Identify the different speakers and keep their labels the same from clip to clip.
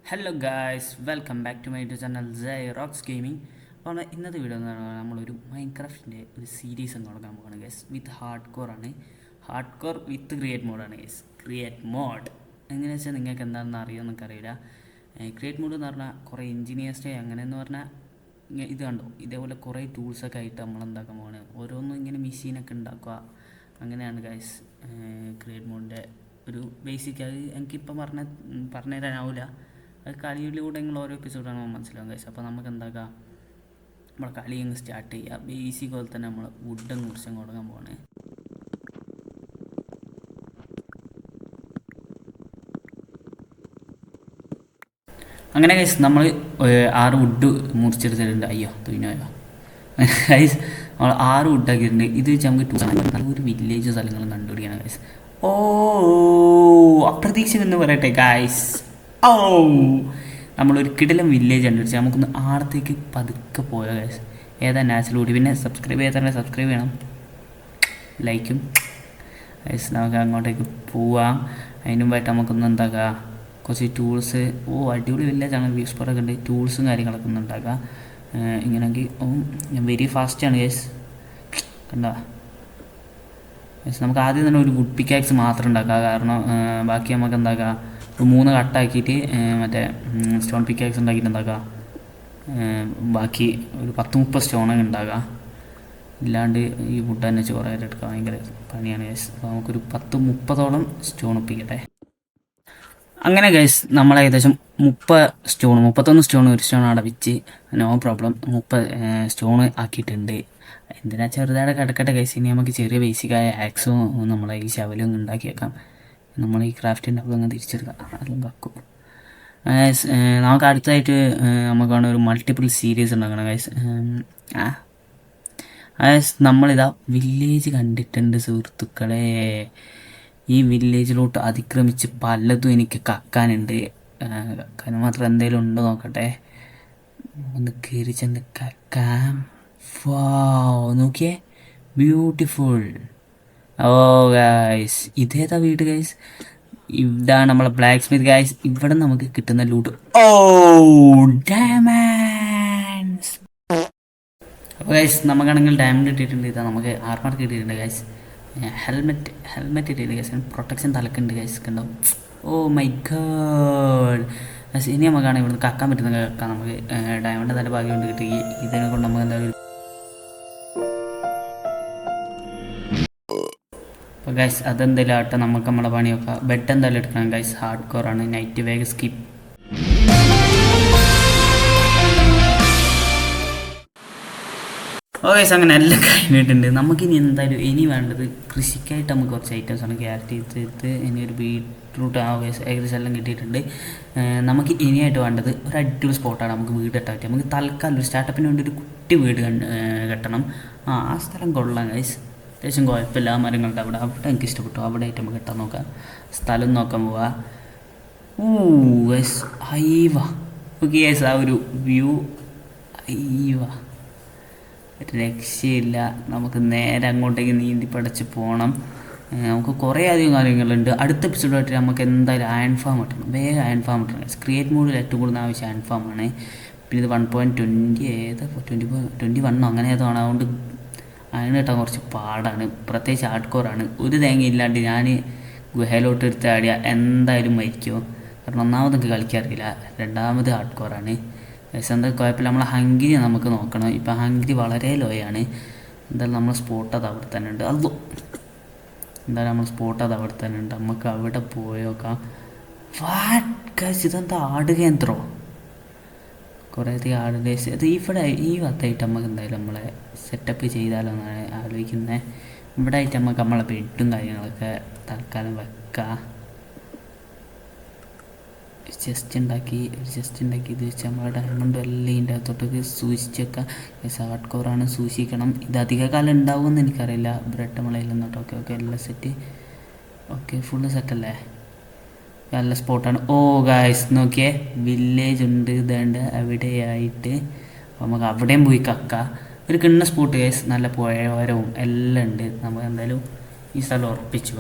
Speaker 1: Hello guys, welcome back to my YouTube channel Rocks Gaming. അപ്പോൾ ഇന്നത്തെ video എന്ന് പറഞ്ഞാൽ നമ്മളൊരു മൈൻക്രാഫ്റ്റിൻ്റെ ഒരു സീരീസ് അങ്ങ് തുടങ്ങാൻ പോകണം ഗൈസ്. വിത്ത് ഹാർഡ് കോർ ആണ്. ഹാർഡ് കോർ വിത്ത് ക്രിയേറ്റ് മോഡാണ് ഗൈസ്. ക്രിയേറ്റ് മോഡ് എങ്ങനെയാണെന്ന് വെച്ചാൽ നിങ്ങൾക്ക് എന്താണെന്ന് അറിയുമെന്ന് എനിക്കറിയില്ല. ക്രിയേറ്റ് മോഡ് എന്ന് പറഞ്ഞാൽ കുറേ എൻജിനീയേഴ്സ് അങ്ങനെയെന്ന് പറഞ്ഞാൽ ഇത് കണ്ടോ, ഇതേപോലെ കുറേ ടൂൾസൊക്കെ ആയിട്ട് നമ്മൾ എന്താക്കാൻ പോകണം, ഓരോന്നും ഇങ്ങനെ മെഷീനൊക്കെ ഉണ്ടാക്കുക. അങ്ങനെയാണ് ഗൈസ് ക്രിയേറ്റ് മോഡിൻ്റെ ഒരു ബേസിക്. അത് എനിക്കിപ്പം പറഞ്ഞു തരാനാവില്ല. അത് കളിയിലൂടെ നിങ്ങൾ ഓരോ എപ്പിസോഡാണ് മനസ്സിലാവും ഗൈസ്. അപ്പോൾ നമുക്ക് എന്താക്കാം, നമ്മളെ കളി അങ്ങ് സ്റ്റാർട്ട് ചെയ്യുക. ബേസിക് പോലെ തന്നെ നമ്മൾ വുഡും കുറിച്ചും തുടങ്ങാൻ പോകണേ. അങ്ങനെ ഗൈസ് നമ്മൾ 6 വുഡ് മുറിച്ചെടുത്തിട്ടുണ്ട്. അയ്യോ തുന്നോയോ ഗൈസ്, നമ്മൾ 6 വുഡാക്കിയിട്ടുണ്ട്. ഇത് വെച്ച് നമുക്ക് നല്ലൊരു വില്ലേജ് സ്ഥലങ്ങളും കണ്ടുപിടിക്കണം ഗൈസ്. ഓ അപ്രതീക്ഷിതം പറയട്ടെ ഗൈസ്. ഓ നമ്മളൊരു കിടിലം വില്ലേജ് കണ്ടുപിടിച്ചാൽ നമുക്കൊന്ന് ആടത്തേക്ക് പതുക്കെ പോയാൽ ഗൈസ്. ഏതാ നാച്ചുറൽ കൂടി. പിന്നെ സബ്സ്ക്രൈബ് ചെയ്യാത്തവരെ സബ്സ്ക്രൈബ് ചെയ്യണം, ലൈക്കും ഗൈസ്. നമുക്ക് അങ്ങോട്ടേക്ക് പോവാം. അതിന് മുമ്പായിട്ട് നമുക്കൊന്ന് എന്താക്കുക, കുറച്ച് ടൂൾസ്. അടിപൊളി വില്ലേജാണ്, വ്യൂ സ്പോട്ടൊക്കെ ഉണ്ട്, ടൂൾസും കാര്യങ്ങളൊക്കെ ഒന്ന് ഉണ്ടാക്കുക. ഇങ്ങനെയെങ്കിൽ ഞാൻ വെരി ഫാസ്റ്റാണ് ഗൈസ്. കണ്ടോ ഗൈസ്, നമുക്ക് ആദ്യം തന്നെ ഒരു വുഡ് പിക്കാക്സ് മാത്രം ഉണ്ടാക്കുക. കാരണം ബാക്കി നമുക്ക് എന്താക്കുക, ഒരു 3 കട്ടാക്കിയിട്ട് മറ്റേ സ്റ്റോൺ പിക്കാക്സ് ഉണ്ടാക്കിയിട്ട് ഉണ്ടാക്കുക. ബാക്കി ഒരു 10-30 സ്റ്റോണൊക്കെ ഉണ്ടാക്കുക. ഇല്ലാണ്ട് ഈ വുഡ് തന്നെ ചോറായിട്ട് എടുക്കാൻ ഭയങ്കര പണിയാണ് ഗൈസ്. അപ്പോൾ നമുക്കൊരു 10-30ഓളം സ്റ്റോൺ ഒപ്പിക്കട്ടെ. അങ്ങനെ ഗൈസ് നമ്മൾ ഏകദേശം 31 സ്റ്റോൺ, ഒരു സ്റ്റോൺ അവിടെ വെച്ച് നോ പ്രോബ്ലം 30 സ്റ്റോൺ ആക്കിയിട്ടുണ്ട്. എന്തിനാ ചെറുതായിട്ട് കിടക്കട്ടെ ഗൈസ്. ഇനി നമുക്ക് ചെറിയ ബേസിക്കായ ആക്സും നമ്മളെ ഈ ശവലും ഉണ്ടാക്കിയേക്കാം. നമ്മൾ ഈ ക്രാഫ്റ്റിൻ്റെ അപ്പോൾ അങ്ങ് തിരിച്ചെടുക്കാം, അതും കക്കും. നമുക്ക് അടുത്തായിട്ട് നമുക്ക് വേണം ഒരു മൾട്ടിപ്പിൾ സീരീസ് ഉണ്ടാക്കണം ഗൈസ്. നമ്മളിതാ വില്ലേജ് കണ്ടിട്ടുണ്ട് സുഹൃത്തുക്കളെ. ഈ വില്ലേജിലോട്ട് അതിക്രമിച്ച് പലതും എനിക്ക് കക്കാനുണ്ട്. കക്കാൻ മാത്രം എന്തെങ്കിലും ഉണ്ടോ നോക്കട്ടെ. ഒന്ന് കയറി ചെന്ന് കക്കാം. നോക്കിയേ, ബ്യൂട്ടിഫുൾ. ഓ ഗൈസ്, ഇതേതാ വീട് ഗൈസ്? ഇതാണ് നമ്മളെ ബ്ലാക്ക് സ്മിത്ത് ഗൈസ്. ഇവിടെ നമുക്ക് കിട്ടുന്ന ലൂട്ട്. ഡയമണ്ട്സ്. അപ്പോൾ ഗൈസ് നമുക്കാണെങ്കിൽ ഡയമണ്ട് കിട്ടിയിട്ടുണ്ട്. ഇതാ നമുക്ക് ആർമർ കിട്ടിയിട്ടുണ്ട് ഗൈസ്. ഹെൽമെറ്റ് ഇട്ടിട്ടുണ്ട് ഗൈസ്. പ്രൊട്ടക്ഷൻ തലക്കുണ്ട് ഗൈസ്, കണ്ടോ? Oh my god guys. ഇനി നമുക്കാണ് ഇവിടുന്ന് കക്കാൻ പറ്റുന്ന കക്കാൻ. നമുക്ക് ഡയമണ്ട് നല്ല ഭാഗ്യം കൊണ്ട് കിട്ടി. ഇതിനെ കൊണ്ട് നമുക്ക് എന്തായാലും അപ്പോൾ ഗൈസ് അതെന്തെങ്കിലും ആട്ടെ, നമുക്ക് നമ്മളെ പണിയൊക്കെ. ബെഡ് എന്തായാലും എടുക്കണം ഗൈസ്. ഹാർഡ് കോറാണ്. നൈറ്റ് വേഗം സ്കിപ്പ്. ഗൈസ് അങ്ങനെ എല്ലാം കഴിഞ്ഞിട്ടുണ്ട്. നമുക്കിനി എന്തായാലും ഇനി വേണ്ടത് കൃഷിക്കായിട്ട് നമുക്ക് കുറച്ച് ഐറ്റംസാണ്. ക്യാരറ്റ് ചെയ്ത് ഇനി ഒരു ബീട്രൂട്ട് ഗൈസ് ഏകദേശം എല്ലാം കിട്ടിയിട്ടുണ്ട്. നമുക്ക് ഇനിയായിട്ട് വേണ്ടത് ഒരു അടിപൊളി സ്പോട്ടാണ്. നമുക്ക് വീട് കെട്ടാൻ പറ്റും. നമുക്ക് തൽക്കാലം ഒരു സ്റ്റാർട്ടപ്പിന് വേണ്ടി ഒരു കുട്ടി വീട് കെട്ടണം. ആ സ്ഥലം കൊള്ളാം ഗൈസ്. അത്യാവശ്യം കുഴപ്പമില്ല. ആ മരങ്ങളുടെ അവിടെ എനിക്ക് ഇഷ്ടപ്പെട്ടു. അവിടെ ആയിട്ട് നമുക്ക് കെട്ടാൻ നോക്കാം. സ്ഥലം നോക്കാൻ പോവാ. ഗൈസ് ഹൈവ. ഓക്കെ ഗൈസ്, ആ ഒരു വ്യൂ ഹൈവ രക്ഷയില്ല. നമുക്ക് നേരെ അങ്ങോട്ടേക്ക് നീന്തി പടച്ച് പോകണം. നമുക്ക് കുറേ അധികം കാര്യങ്ങളുണ്ട്. അടുത്ത എപ്പിസോഡായിട്ട് നമുക്ക് എന്തായാലും അയൺ ഫാം കിട്ടണം. വേഗം അയൺ ഫാം കിട്ടണം. ക്രിയേറ്റ് മോഡിൽ ഏറ്റവും കൂടുതൽ ആവശ്യം അയൺ ഫാമാണ്. പിന്നെ ഇത് 1.20 21 അങ്ങനെ ഏതോ ആണ്. അതുകൊണ്ട് അയൺ കിട്ടാൻ കുറച്ച് പാടാണ്. പ്രത്യേകിച്ച് ഹാർഡ് കോറാണ്. ഒരു തേങ്ങ ഇല്ലാണ്ട് ഞാൻ ഗുഹയിലോട്ട് എടുത്ത് ആടിയാൽ എന്തായാലും മരിക്കുമോ. കാരണം ഒന്നാമത് എനിക്ക് കളിക്കാറില്ല, രണ്ടാമത് ഹാർഡ് കോറാണ്. എന്താ കുഴപ്പമില്ല. നമ്മളെ ഹംഗ്രി നമുക്ക് നോക്കണം. ഇപ്പം ഹംഗ്രി വളരെ ലോയാണ്. എന്തായാലും നമ്മൾ സ്പോട്ട് അത് അവിടെ തന്നെ ഉണ്ട്. അതോ എന്തായാലും നമ്മൾ സ്പോട്ട് അത് അവിടെ തന്നെ ഉണ്ട്. നമുക്ക് അവിടെ പോയോക്കാം. ഇതെന്താ ആട് കേന്ദ്രമോ? കുറേ അധികം ആടുകേസ്. അത് ഇവിടെ ഈ ഭാഗത്തായിട്ട് നമുക്ക് എന്തായാലും നമ്മളെ സെറ്റപ്പ് ചെയ്താലോ എന്നാണ് ആലോചിക്കുന്നത്. ഇവിടെ ആയിട്ട് നമുക്ക് നമ്മളെ ബെഡും കാര്യങ്ങളൊക്കെ തൽക്കാലം വെക്കാം. ചെസ്റ്റ് ഉണ്ടാക്കി ഇത് വെച്ച് നമ്മളെ ഡയമണ്ടും എല്ലാം ഇതിൻ്റെ അകത്തോട്ടൊക്കെ സൂക്ഷിച്ച് വെക്കാം. ഹാർഡ് കോറാണ്, സൂക്ഷിക്കണം. ഇത് അധിക കാലം ഉണ്ടാവുമെന്ന് എനിക്കറിയില്ല. ബ്രെഡ് നമ്മളതിൽ നിന്നോട്ട്. ഓക്കെ എല്ലാം സെറ്റ്. ഓക്കെ ഫുള്ള് സെറ്റല്ലേ? നല്ല സ്പോട്ടാണ്. ഗായ്സ് നോക്കിയേ, വില്ലേജ് ഉണ്ട് ഇതേണ്ട അവിടെയായിട്ട്. അപ്പോൾ നമുക്ക് അവിടെയും പോയി കക്കാം. ഒരു കിണ്ണ സ്പോട്ട് ഗൈസ്. നല്ല പുഴയോരവും എല്ലാം ഉണ്ട്. നമുക്ക് എന്തായാലും ഈ സ്ഥലം ഉറപ്പിച്ചു.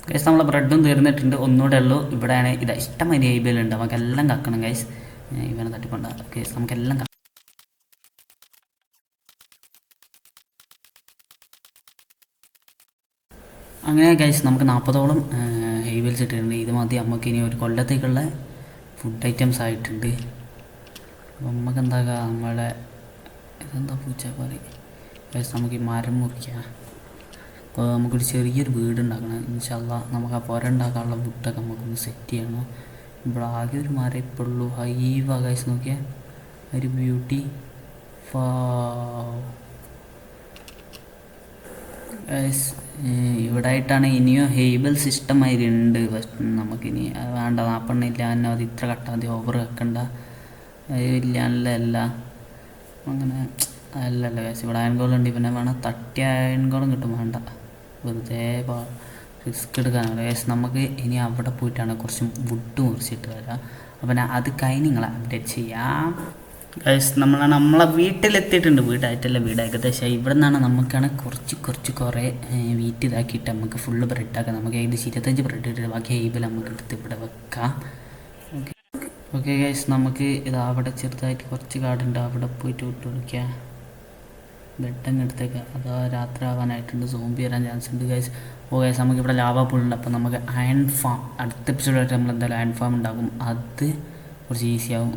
Speaker 1: ഗൈസ് നമ്മളെ ബ്രെഡും തീർന്നിട്ടുണ്ട്, ഒന്നുകൂടെ ഉള്ളൂ. ഇവിടെയാണ് ഇതാ ഇഷ്ടമായി ഹെയ്ബലുണ്ട്, നമുക്കെല്ലാം കക്കണം ഗൈസ്. ഇവനെ തട്ടിക്കൊണ്ട ഗൈസ്, നമുക്കെല്ലാം അങ്ങനെ ഗൈസ് നമുക്ക് 40ഓളം ഹെയ്ബൽസ് ഇട്ടിട്ടുണ്ട്. ഇത് മതി നമുക്ക് ഇനി ഒരു കൊല്ലത്തേക്കുള്ള ഫുഡ് ഐറ്റംസ് ആയിട്ടുണ്ട്. അപ്പം നമുക്ക് എന്താക്കുക, നമ്മളെ ഇതെന്താ പൂച്ചപ്പാറി ഗൈസ്, നമുക്ക് ഈ മരം മുറിക്കാം. അപ്പോൾ നമുക്കൊരു ചെറിയൊരു വീട് ഉണ്ടാക്കണം. ഇൻഷാ അല്ലാഹ് നമുക്ക് ആ പുര ഉണ്ടാക്കാനുള്ള വുഡൊക്കെ നമുക്കൊന്ന് സെറ്റ് ചെയ്യണം. ഇവിടെ ആകെ ഒരു മരം ഇപ്പോഴുള്ളൂ. ഹൈവ ഗൈസ്, നോക്കിയാൽ ഒരു ബ്യൂട്ടി ഗൈസ്. ഇവിടെ ആയിട്ടാണ് ഇനിയും ഹെയ്ബൽ സിസ്റ്റം ആയി ഉണ്ട്. പക്ഷെ നമുക്കിനി വേണ്ട, 40 ഇല്ല തന്നെ അത് ഇത്ര കട്ടാൽ മതി, ഓവർ വെക്കണ്ട ഇല്ല അങ്ങനെ അല്ലല്ല ഗൈസ്. ഇവിടെ അയൺകോളുണ്ട്, പിന്നെ വേണം തട്ടിയ അയൺകോളും കിട്ടും. വേണ്ട, വെറുതെ റിസ്ക് എടുക്കാനാണ് ഗൈസ്. നമുക്ക് ഇനി അവിടെ പോയിട്ടാണ് കുറച്ച് വുഡ് മുറിച്ചിട്ട് വരാം. അപ്പം അത് കഴിഞ്ഞ് നിങ്ങളെ അപ്ഡേറ്റ് ചെയ്യാം ഗൈസ്. നമ്മളെ വീട്ടിലെത്തിയിട്ടുണ്ട്. വീടായിട്ടല്ല, വീട് ഏകദേശം ഇവിടെ നിന്നാണ്. നമുക്കാണ് കുറേ വീറ്റ് ഇതാക്കിയിട്ട് നമുക്ക് ഫുള്ള് ബ്രെഡാക്കാം. നമുക്ക് ഏകദേശം 25 ബ്രെഡ് ഇട്ടിട്ട് ബാക്കി ഹെയ്ബിൽ നമുക്ക് എടുത്ത് ഇവിടെ വെക്കാം. ഓക്കെ ഗൈസ്, നമുക്ക് ഇത് അവിടെ ചെറുതായിട്ട് കുറച്ച് കാടുണ്ട്, അവിടെ പോയിട്ട് വിട്ട് കൊടുക്കുക. ബെഡങ്ങ് എടുത്തേക്കാം. അതാ രാത്രി ആവാനായിട്ടുണ്ട്, സോംബി വരാൻ ചാൻസ് ഉണ്ട് ഗൈസ്. ഓ ഗൈസ്, നമുക്കിവിടെ ലാവ പൂളുണ്ട്. അപ്പം നമുക്ക് അയൺ ഫാം അടുത്ത എപ്പിസോഡായിട്ട് നമ്മൾ എന്തായാലും അയൺ ഫാം ഉണ്ടാകും. അത് കുറച്ച് ഈസി ആവും.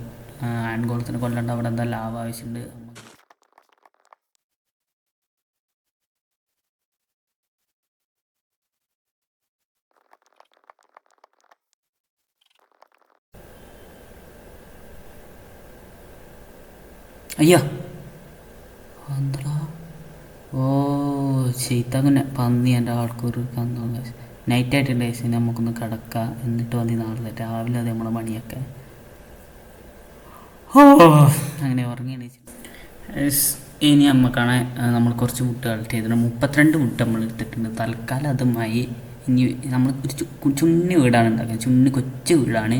Speaker 1: അയൺ ഗോളത്തിന് കൊല്ലണ്ട, അവിടെ എന്താ ലാവ ആവശ്യമുണ്ട്. അയ്യോ എന്താ, ഓ ചെയ്ത്തങ്ങനെ പന്നി എൻ്റെ ആൾക്കൂർ കന്നു. നൈറ്റ് ആയിട്ടുണ്ട് ഗൈസ്, നമുക്കൊന്ന് കിടക്കാം. എന്നിട്ട് മതി നാളെ രാവിലെ അത് നമ്മളെ പണിയൊക്കെ. ഓ അങ്ങനെ ഉറങ്ങി എണീച്ച് ഇനി നമുക്കാണ് നമ്മൾ കുറച്ച് മുട്ട കളക്ട് ചെയ്തിട്ടുണ്ട്. 32 മുട്ട നമ്മൾ എടുത്തിട്ടുണ്ട്. തൽക്കാലം അതുമായി ഇനി നമ്മൾ ഒരു ചുണ്ണി വീടാണ് ഉണ്ടാക്കുക. ചുണ്ണി കൊച്ചു വീടാണ്.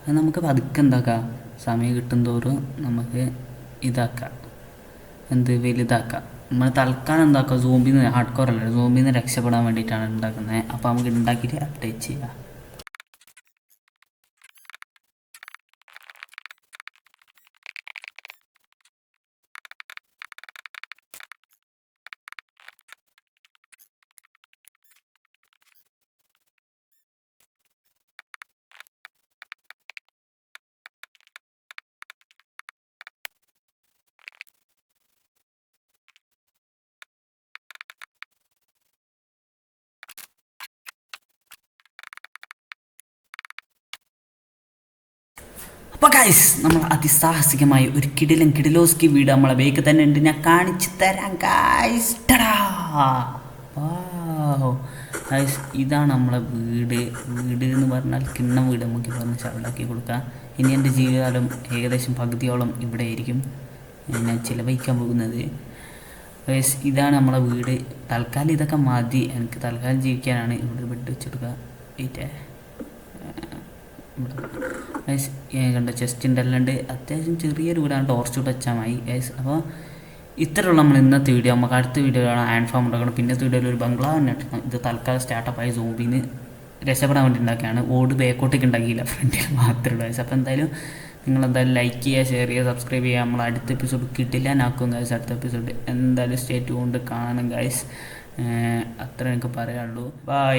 Speaker 1: അത് നമുക്ക് പതുക്കെ എന്താക്കാം, സമയം കിട്ടും തോറും നമുക്ക് ഇതാക്കാം, വലുതാക്കാം. നമ്മൾ തൽക്കാലം എന്താക്കുക, സോംബിന്ന് ഹാർഡ് കോർ അല്ല, സോംബിന്ന് രക്ഷപ്പെടാൻ വേണ്ടിയിട്ടാണ് ഉണ്ടാക്കുന്നത്. അപ്പോൾ നമുക്ക് ഉണ്ടാക്കിയിട്ട് അപ്ഡേറ്റ് ചെയ്യാം. അപ്പോൾ ഗൈസ്, നമ്മൾ അതിസാഹസികമായി ഒരു കിടിലോസ്കി വീട് നമ്മളെ ബേക്ക് തന്നെ ഉണ്ട്. ഞാൻ കാണിച്ചു തരാം ഗൈസ്. ഗൈസ്, ഇതാണ് നമ്മളെ വീട് എന്ന് പറഞ്ഞാൽ കിണ്ണം വീട്. നമുക്ക് പറഞ്ഞ് ചവലാക്കി കൊടുക്കാം. ഇനി എൻ്റെ ജീവിതകാലം ഏകദേശം പകുതിയോളം ഇവിടെ ആയിരിക്കും ഞാൻ ചിലവഴിക്കാൻ പോകുന്നത്. ഗൈസ്, ഇതാണ് നമ്മളെ വീട്. തൽക്കാലം ഇതൊക്കെ മതി, എനിക്ക് തൽക്കാലം ജീവിക്കാനാണ്. ഇവിടെ ബെഡ് വെച്ചെടുക്കുക. ഗൈസ് കണ്ട ചെസ്റ്റിൻ്റെ എല്ലാം ഉണ്ട്. അത്യാവശ്യം ചെറിയൊരു വീടാണ്, ടോർച്ച് വെച്ചാൽ മതി ഗൈസ്. അപ്പോൾ ഇത്രയുള്ള നമ്മൾ ഇന്നത്തെ വീഡിയോ. നമുക്ക് അടുത്ത വീഡിയോയിലാണ് അയൺ ഫാം ഉണ്ടാക്കണം. പിന്നത്തെ വീഡിയോയിൽ ഒരു ബംഗ്ലാവ് തന്നെ ഇട്ടണം. ഇത് തൽക്കാലം സ്റ്റാർട്ടപ്പായി സോംബിന്ന് രക്ഷപ്പെടാൻ വേണ്ടി ഉണ്ടാക്കിയാണ്. ഓട് ബാക്കോട്ടേക്ക് ഉണ്ടാക്കിയില്ല, ഫ്രണ്ടിൽ മാത്രമേ ഉള്ളൂ ഗൈസ്. അപ്പോൾ എന്തായാലും നിങ്ങളെന്തായാലും ലൈക്ക് ചെയ്യുക, ഷെയർ ചെയ്യുക, സബ്സ്ക്രൈബ് ചെയ്യുക. നമ്മൾ അടുത്ത എപ്പിസോഡ് കിട്ടില്ലാനാക്കും ഗൈസ്. അടുത്ത എപ്പിസോഡ് എന്തായാലും സ്റ്റേ ട്യൂൺഡ് കാണണം ഗൈസ്. അത്ര എനിക്ക് പറയാനുള്ളൂ. ബൈ.